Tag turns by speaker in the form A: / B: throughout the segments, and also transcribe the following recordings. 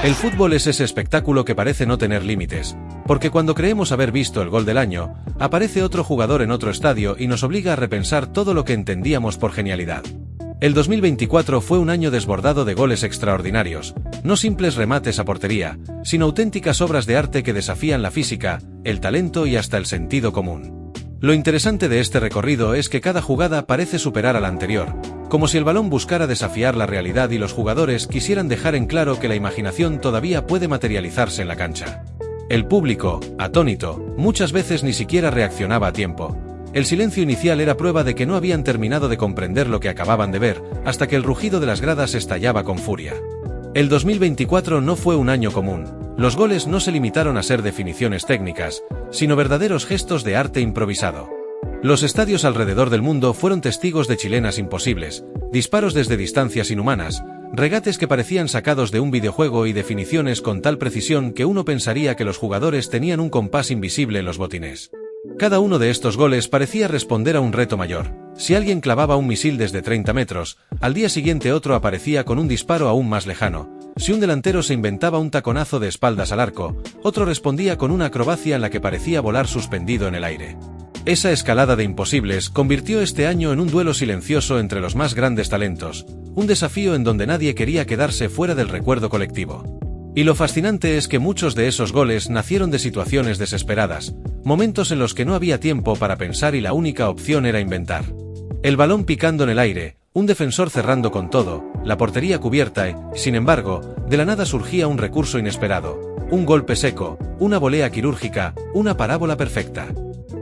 A: El fútbol es ese espectáculo que parece no tener límites, porque cuando creemos haber visto el gol del año, aparece otro jugador en otro estadio y nos obliga a repensar todo lo que entendíamos por genialidad. El 2024 fue un año desbordado de goles extraordinarios, no simples remates a portería, sino auténticas obras de arte que desafían la física, el talento y hasta el sentido común. Lo interesante de este recorrido es que cada jugada parece superar a la anterior, como si el balón buscara desafiar la realidad y los jugadores quisieran dejar en claro que la imaginación todavía puede materializarse en la cancha. El público, atónito, muchas veces ni siquiera reaccionaba a tiempo. El silencio inicial era prueba de que no habían terminado de comprender lo que acababan de ver, hasta que el rugido de las gradas estallaba con furia. El 2024 no fue un año común. Los goles no se limitaron a ser definiciones técnicas, sino verdaderos gestos de arte improvisado. Los estadios alrededor del mundo fueron testigos de chilenas imposibles, disparos desde distancias inhumanas, regates que parecían sacados de un videojuego y definiciones con tal precisión que uno pensaría que los jugadores tenían un compás invisible en los botines. Cada uno de estos goles parecía responder a un reto mayor. Si alguien clavaba un misil desde 30 metros, al día siguiente otro aparecía con un disparo aún más lejano. Si un delantero se inventaba un taconazo de espaldas al arco, otro respondía con una acrobacia en la que parecía volar suspendido en el aire. Esa escalada de imposibles convirtió este año en un duelo silencioso entre los más grandes talentos, un desafío en donde nadie quería quedarse fuera del recuerdo colectivo. Y lo fascinante es que muchos de esos goles nacieron de situaciones desesperadas, momentos en los que no había tiempo para pensar y la única opción era inventar. El balón picando en el aire, un defensor cerrando con todo, la portería cubierta y, sin embargo, de la nada surgía un recurso inesperado, un golpe seco, una volea quirúrgica, una parábola perfecta.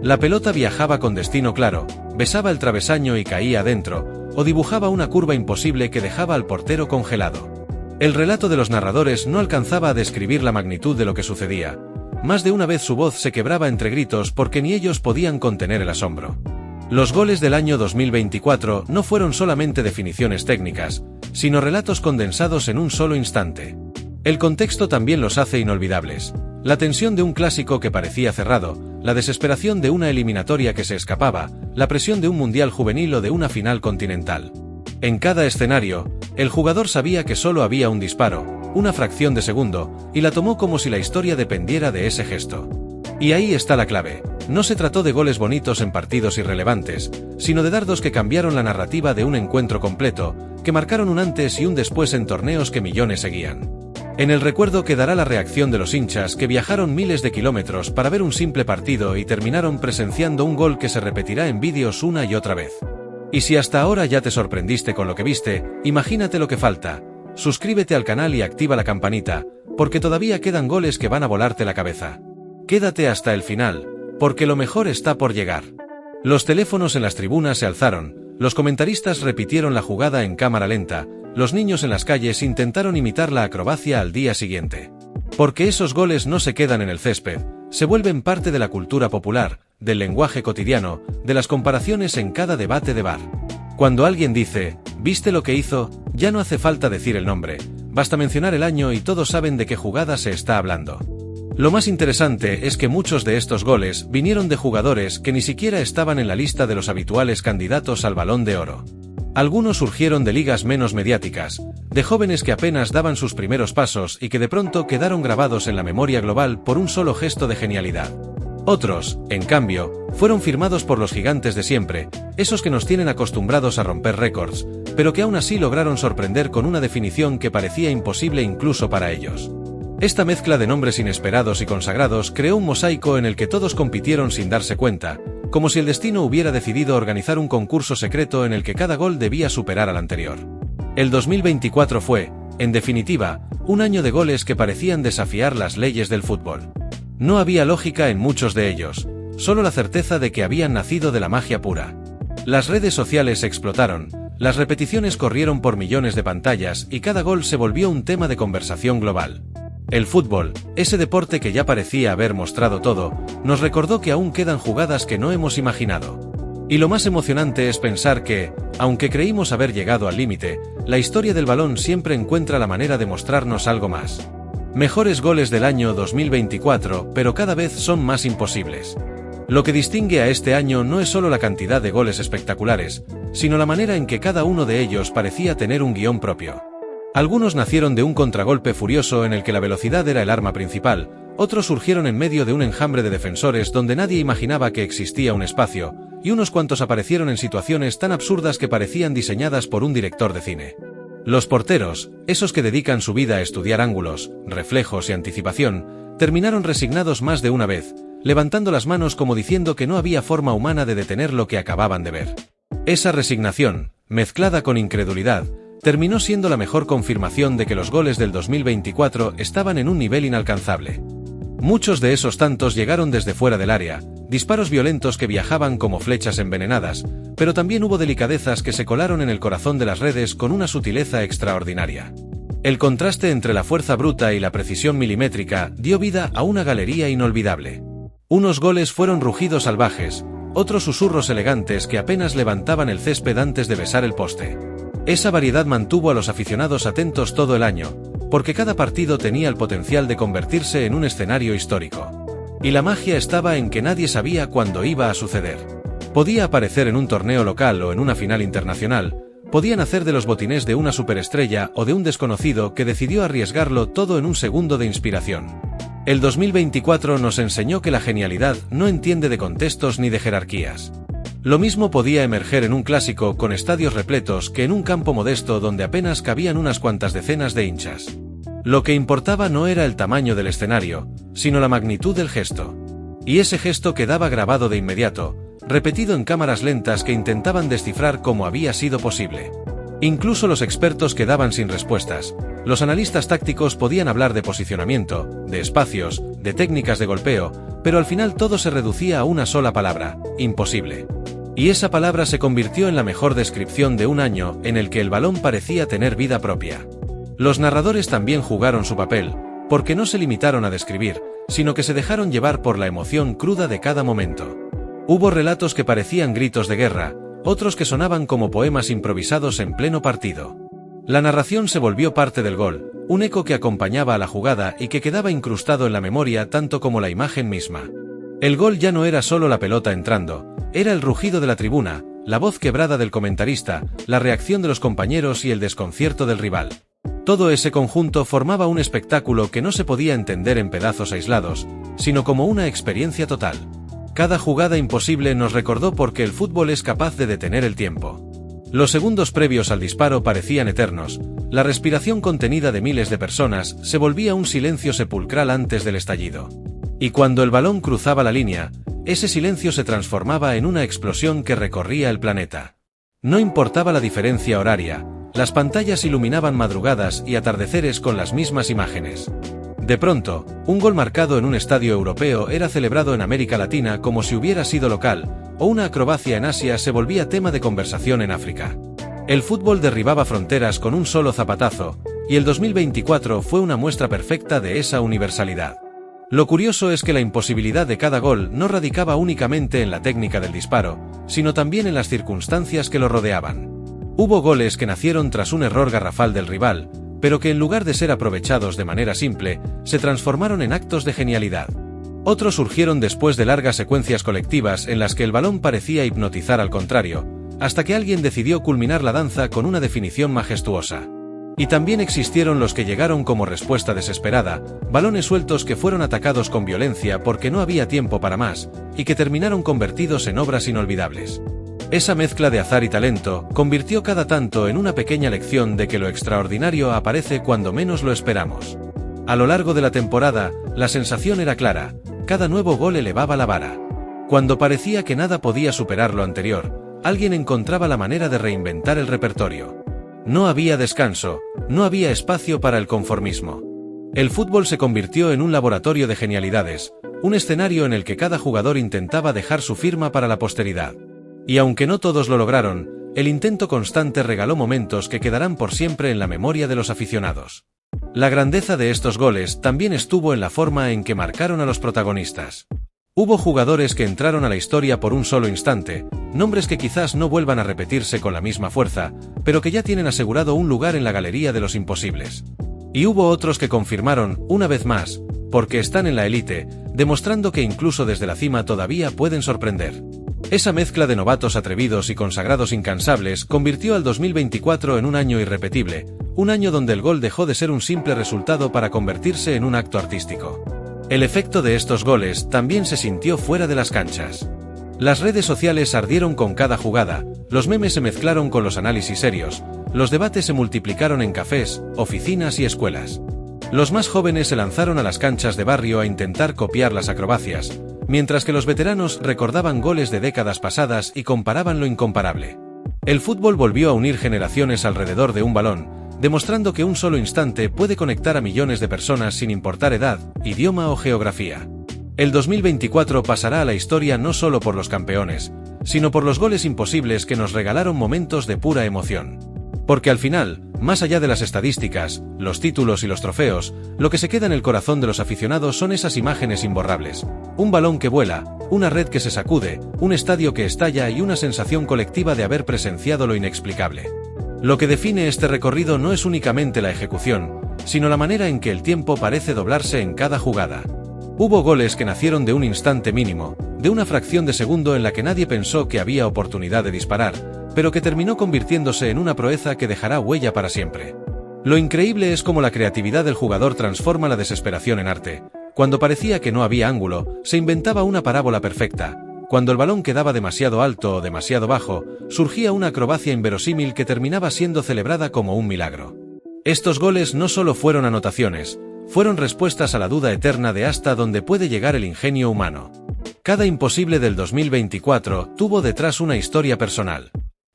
A: La pelota viajaba con destino claro, besaba el travesaño y caía adentro, o dibujaba una curva imposible que dejaba al portero congelado. El relato de los narradores no alcanzaba a describir la magnitud de lo que sucedía. Más de una vez su voz se quebraba entre gritos porque ni ellos podían contener el asombro. Los goles del año 2024 no fueron solamente definiciones técnicas, sino relatos condensados en un solo instante. El contexto también los hace inolvidables. La tensión de un clásico que parecía cerrado, la desesperación de una eliminatoria que se escapaba, la presión de un mundial juvenil o de una final continental. En cada escenario, el jugador sabía que solo había un disparo, una fracción de segundo, y la tomó como si la historia dependiera de ese gesto. Y ahí está la clave. No se trató de goles bonitos en partidos irrelevantes, sino de dardos que cambiaron la narrativa de un encuentro completo, que marcaron un antes y un después en torneos que millones seguían. En el recuerdo quedará la reacción de los hinchas que viajaron miles de kilómetros para ver un simple partido y terminaron presenciando un gol que se repetirá en vídeos una y otra vez. Y si hasta ahora ya te sorprendiste con lo que viste, imagínate lo que falta. Suscríbete al canal y activa la campanita, porque todavía quedan goles que van a volarte la cabeza. Quédate hasta el final, porque lo mejor está por llegar. Los teléfonos en las tribunas se alzaron, los comentaristas repitieron la jugada en cámara lenta, los niños en las calles intentaron imitar la acrobacia al día siguiente. Porque esos goles no se quedan en el césped, se vuelven parte de la cultura popular, del lenguaje cotidiano, de las comparaciones en cada debate de bar. Cuando alguien dice, ¿viste lo que hizo?, ya no hace falta decir el nombre, basta mencionar el año y todos saben de qué jugada se está hablando. Lo más interesante es que muchos de estos goles vinieron de jugadores que ni siquiera estaban en la lista de los habituales candidatos al Balón de Oro. Algunos surgieron de ligas menos mediáticas, de jóvenes que apenas daban sus primeros pasos y que de pronto quedaron grabados en la memoria global por un solo gesto de genialidad. Otros, en cambio, fueron firmados por los gigantes de siempre, esos que nos tienen acostumbrados a romper récords, pero que aún así lograron sorprender con una definición que parecía imposible incluso para ellos. Esta mezcla de nombres inesperados y consagrados creó un mosaico en el que todos compitieron sin darse cuenta, como si el destino hubiera decidido organizar un concurso secreto en el que cada gol debía superar al anterior. El 2024 fue, en definitiva, un año de goles que parecían desafiar las leyes del fútbol. No había lógica en muchos de ellos, solo la certeza de que habían nacido de la magia pura. Las redes sociales explotaron, las repeticiones corrieron por millones de pantallas y cada gol se volvió un tema de conversación global. El fútbol, ese deporte que ya parecía haber mostrado todo, nos recordó que aún quedan jugadas que no hemos imaginado. Y lo más emocionante es pensar que, aunque creímos haber llegado al límite, la historia del balón siempre encuentra la manera de mostrarnos algo más. Mejores goles del año 2024, pero cada vez son más imposibles. Lo que distingue a este año no es solo la cantidad de goles espectaculares, sino la manera en que cada uno de ellos parecía tener un guión propio. Algunos nacieron de un contragolpe furioso en el que la velocidad era el arma principal, otros surgieron en medio de un enjambre de defensores donde nadie imaginaba que existía un espacio, y unos cuantos aparecieron en situaciones tan absurdas que parecían diseñadas por un director de cine. Los porteros, esos que dedican su vida a estudiar ángulos, reflejos y anticipación, terminaron resignados más de una vez, levantando las manos como diciendo que no había forma humana de detener lo que acababan de ver. Esa resignación, mezclada con incredulidad, terminó siendo la mejor confirmación de que los goles del 2024 estaban en un nivel inalcanzable. Muchos de esos tantos llegaron desde fuera del área, disparos violentos que viajaban como flechas envenenadas, pero también hubo delicadezas que se colaron en el corazón de las redes con una sutileza extraordinaria. El contraste entre la fuerza bruta y la precisión milimétrica dio vida a una galería inolvidable. Unos goles fueron rugidos salvajes, otros susurros elegantes que apenas levantaban el césped antes de besar el poste. Esa variedad mantuvo a los aficionados atentos todo el año, porque cada partido tenía el potencial de convertirse en un escenario histórico. Y la magia estaba en que nadie sabía cuándo iba a suceder. Podía aparecer en un torneo local o en una final internacional, podían hacer de los botines de una superestrella o de un desconocido que decidió arriesgarlo todo en un segundo de inspiración. El 2024 nos enseñó que la genialidad no entiende de contextos ni de jerarquías. Lo mismo podía emerger en un clásico con estadios repletos que en un campo modesto donde apenas cabían unas cuantas decenas de hinchas. Lo que importaba no era el tamaño del escenario, sino la magnitud del gesto. Y ese gesto quedaba grabado de inmediato, repetido en cámaras lentas que intentaban descifrar cómo había sido posible. Incluso los expertos quedaban sin respuestas. Los analistas tácticos podían hablar de posicionamiento, de espacios, de técnicas de golpeo, pero al final todo se reducía a una sola palabra: imposible. Y esa palabra se convirtió en la mejor descripción de un año en el que el balón parecía tener vida propia. Los narradores también jugaron su papel, porque no se limitaron a describir, sino que se dejaron llevar por la emoción cruda de cada momento. Hubo relatos que parecían gritos de guerra, otros que sonaban como poemas improvisados en pleno partido. La narración se volvió parte del gol, un eco que acompañaba a la jugada y que quedaba incrustado en la memoria tanto como la imagen misma. El gol ya no era solo la pelota entrando, era el rugido de la tribuna, la voz quebrada del comentarista, la reacción de los compañeros y el desconcierto del rival. Todo ese conjunto formaba un espectáculo que no se podía entender en pedazos aislados, sino como una experiencia total. Cada jugada imposible nos recordó por qué el fútbol es capaz de detener el tiempo. Los segundos previos al disparo parecían eternos, la respiración contenida de miles de personas se volvía un silencio sepulcral antes del estallido. Y cuando el balón cruzaba la línea, ese silencio se transformaba en una explosión que recorría el planeta. No importaba la diferencia horaria, las pantallas iluminaban madrugadas y atardeceres con las mismas imágenes. De pronto, un gol marcado en un estadio europeo era celebrado en América Latina como si hubiera sido local, o una acrobacia en Asia se volvía tema de conversación en África. El fútbol derribaba fronteras con un solo zapatazo, y el 2024 fue una muestra perfecta de esa universalidad. Lo curioso es que la imposibilidad de cada gol no radicaba únicamente en la técnica del disparo, sino también en las circunstancias que lo rodeaban. Hubo goles que nacieron tras un error garrafal del rival, pero que en lugar de ser aprovechados de manera simple, se transformaron en actos de genialidad. Otros surgieron después de largas secuencias colectivas en las que el balón parecía hipnotizar al contrario, hasta que alguien decidió culminar la danza con una definición majestuosa. Y también existieron los que llegaron como respuesta desesperada, balones sueltos que fueron atacados con violencia porque no había tiempo para más, y que terminaron convertidos en obras inolvidables. Esa mezcla de azar y talento convirtió cada tanto en una pequeña lección de que lo extraordinario aparece cuando menos lo esperamos. A lo largo de la temporada, la sensación era clara: cada nuevo gol elevaba la vara. Cuando parecía que nada podía superar lo anterior, alguien encontraba la manera de reinventar el repertorio. No había descanso, no había espacio para el conformismo. El fútbol se convirtió en un laboratorio de genialidades, un escenario en el que cada jugador intentaba dejar su firma para la posteridad. Y aunque no todos lo lograron, el intento constante regaló momentos que quedarán por siempre en la memoria de los aficionados. La grandeza de estos goles también estuvo en la forma en que marcaron a los protagonistas. Hubo jugadores que entraron a la historia por un solo instante, nombres que quizás no vuelvan a repetirse con la misma fuerza, pero que ya tienen asegurado un lugar en la galería de los imposibles. Y hubo otros que confirmaron, una vez más, porque están en la élite, demostrando que incluso desde la cima todavía pueden sorprender. Esa mezcla de novatos atrevidos y consagrados incansables convirtió al 2024 en un año irrepetible, un año donde el gol dejó de ser un simple resultado para convertirse en un acto artístico. El efecto de estos goles también se sintió fuera de las canchas. Las redes sociales ardieron con cada jugada, los memes se mezclaron con los análisis serios, los debates se multiplicaron en cafés, oficinas y escuelas. Los más jóvenes se lanzaron a las canchas de barrio a intentar copiar las acrobacias, mientras que los veteranos recordaban goles de décadas pasadas y comparaban lo incomparable. El fútbol volvió a unir generaciones alrededor de un balón, demostrando que un solo instante puede conectar a millones de personas sin importar edad, idioma o geografía. El 2024 pasará a la historia no solo por los campeones, sino por los goles imposibles que nos regalaron momentos de pura emoción. Porque al final, más allá de las estadísticas, los títulos y los trofeos, lo que se queda en el corazón de los aficionados son esas imágenes imborrables. Un balón que vuela, una red que se sacude, un estadio que estalla y una sensación colectiva de haber presenciado lo inexplicable. Lo que define este recorrido no es únicamente la ejecución, sino la manera en que el tiempo parece doblarse en cada jugada. Hubo goles que nacieron de un instante mínimo, de una fracción de segundo en la que nadie pensó que había oportunidad de disparar, pero que terminó convirtiéndose en una proeza que dejará huella para siempre. Lo increíble es cómo la creatividad del jugador transforma la desesperación en arte. Cuando parecía que no había ángulo, se inventaba una parábola perfecta. Cuando el balón quedaba demasiado alto o demasiado bajo, surgía una acrobacia inverosímil que terminaba siendo celebrada como un milagro. Estos goles no solo fueron anotaciones, fueron respuestas a la duda eterna de hasta dónde puede llegar el ingenio humano. Cada imposible del 2024 tuvo detrás una historia personal.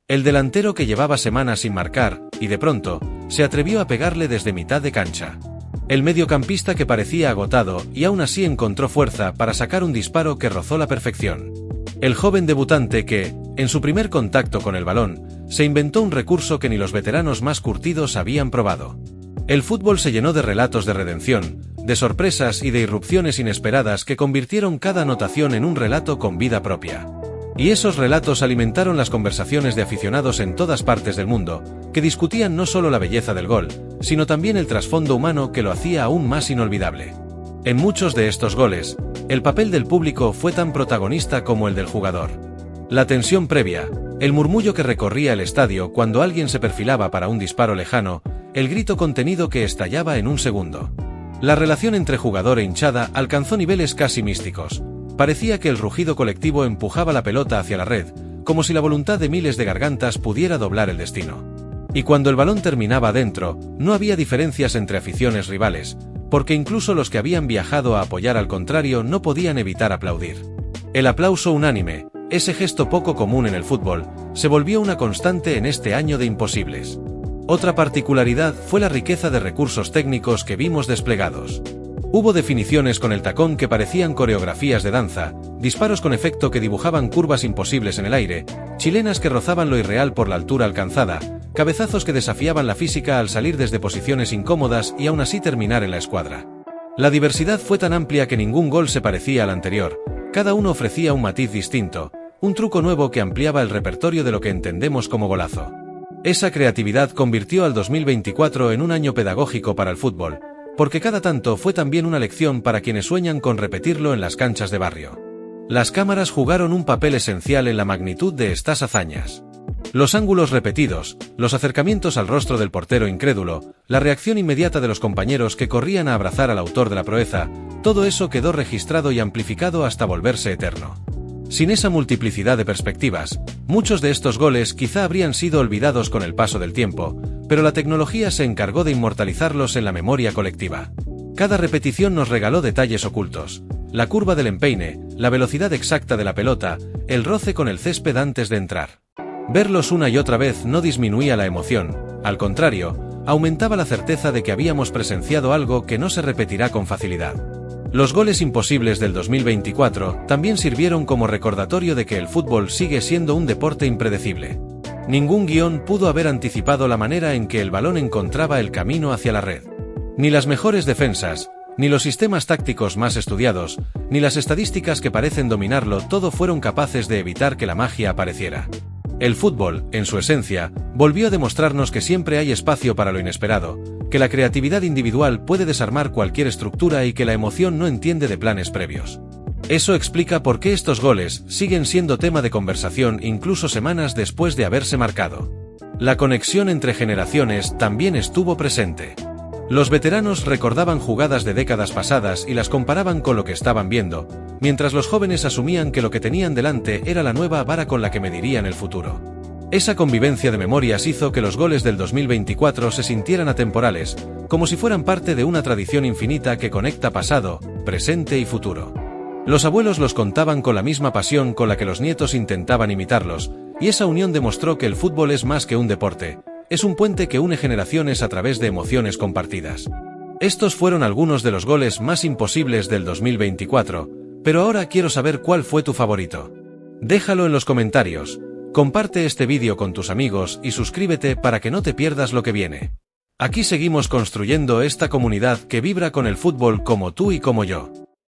A: El delantero que llevaba semanas sin marcar, y de pronto, se atrevió a pegarle desde mitad de cancha. El mediocampista que parecía agotado y aún así encontró fuerza para sacar un disparo que rozó la perfección. El joven debutante que, en su primer contacto con el balón, se inventó un recurso que ni los veteranos más curtidos habían probado. El fútbol se llenó de relatos de redención, de sorpresas y de irrupciones inesperadas que convirtieron cada anotación en un relato con vida propia. Y esos relatos alimentaron las conversaciones de aficionados en todas partes del mundo, que discutían no solo la belleza del gol, sino también el trasfondo humano que lo hacía aún más inolvidable. En muchos de estos goles, el papel del público fue tan protagonista como el del jugador. La tensión previa, el murmullo que recorría el estadio cuando alguien se perfilaba para un disparo lejano, el grito contenido que estallaba en un segundo. La relación entre jugador e hinchada alcanzó niveles casi místicos. Parecía que el rugido colectivo empujaba la pelota hacia la red, como si la voluntad de miles de gargantas pudiera doblar el destino. Y cuando el balón terminaba adentro, no había diferencias entre aficiones rivales, porque incluso los que habían viajado a apoyar al contrario no podían evitar aplaudir. El aplauso unánime, ese gesto poco común en el fútbol, se volvió una constante en este año de imposibles. Otra particularidad fue la riqueza de recursos técnicos que vimos desplegados. Hubo definiciones con el tacón que parecían coreografías de danza, disparos con efecto que dibujaban curvas imposibles en el aire, chilenas que rozaban lo irreal por la altura alcanzada, cabezazos que desafiaban la física al salir desde posiciones incómodas y aún así terminar en la escuadra. La diversidad fue tan amplia que ningún gol se parecía al anterior, cada uno ofrecía un matiz distinto, un truco nuevo que ampliaba el repertorio de lo que entendemos como golazo. Esa creatividad convirtió al 2024 en un año pedagógico para el fútbol, porque cada tanto fue también una lección para quienes sueñan con repetirlo en las canchas de barrio. Las cámaras jugaron un papel esencial en la magnitud de estas hazañas. Los ángulos repetidos, los acercamientos al rostro del portero incrédulo, la reacción inmediata de los compañeros que corrían a abrazar al autor de la proeza, todo eso quedó registrado y amplificado hasta volverse eterno. Sin esa multiplicidad de perspectivas, muchos de estos goles quizá habrían sido olvidados con el paso del tiempo, pero la tecnología se encargó de inmortalizarlos en la memoria colectiva. Cada repetición nos regaló detalles ocultos, la curva del empeine, la velocidad exacta de la pelota, el roce con el césped antes de entrar. Verlos una y otra vez no disminuía la emoción, al contrario, aumentaba la certeza de que habíamos presenciado algo que no se repetirá con facilidad. Los goles imposibles del 2024 también sirvieron como recordatorio de que el fútbol sigue siendo un deporte impredecible. Ningún guión pudo haber anticipado la manera en que el balón encontraba el camino hacia la red. Ni las mejores defensas, ni los sistemas tácticos más estudiados, ni las estadísticas que parecen dominarlo todo fueron capaces de evitar que la magia apareciera. El fútbol, en su esencia, volvió a demostrarnos que siempre hay espacio para lo inesperado, que la creatividad individual puede desarmar cualquier estructura y que la emoción no entiende de planes previos. Eso explica por qué estos goles siguen siendo tema de conversación incluso semanas después de haberse marcado. La conexión entre generaciones también estuvo presente. Los veteranos recordaban jugadas de décadas pasadas y las comparaban con lo que estaban viendo, mientras los jóvenes asumían que lo que tenían delante era la nueva vara con la que medirían el futuro. Esa convivencia de memorias hizo que los goles del 2024 se sintieran atemporales, como si fueran parte de una tradición infinita que conecta pasado, presente y futuro. Los abuelos los contaban con la misma pasión con la que los nietos intentaban imitarlos, y esa unión demostró que el fútbol es más que un deporte, es un puente que une generaciones a través de emociones compartidas. Estos fueron algunos de los goles más imposibles del 2024, pero ahora quiero saber cuál fue tu favorito. Déjalo en los comentarios, comparte este vídeo con tus amigos y suscríbete para que no te pierdas lo que viene. Aquí seguimos construyendo esta comunidad que vibra con el fútbol como tú y como yo.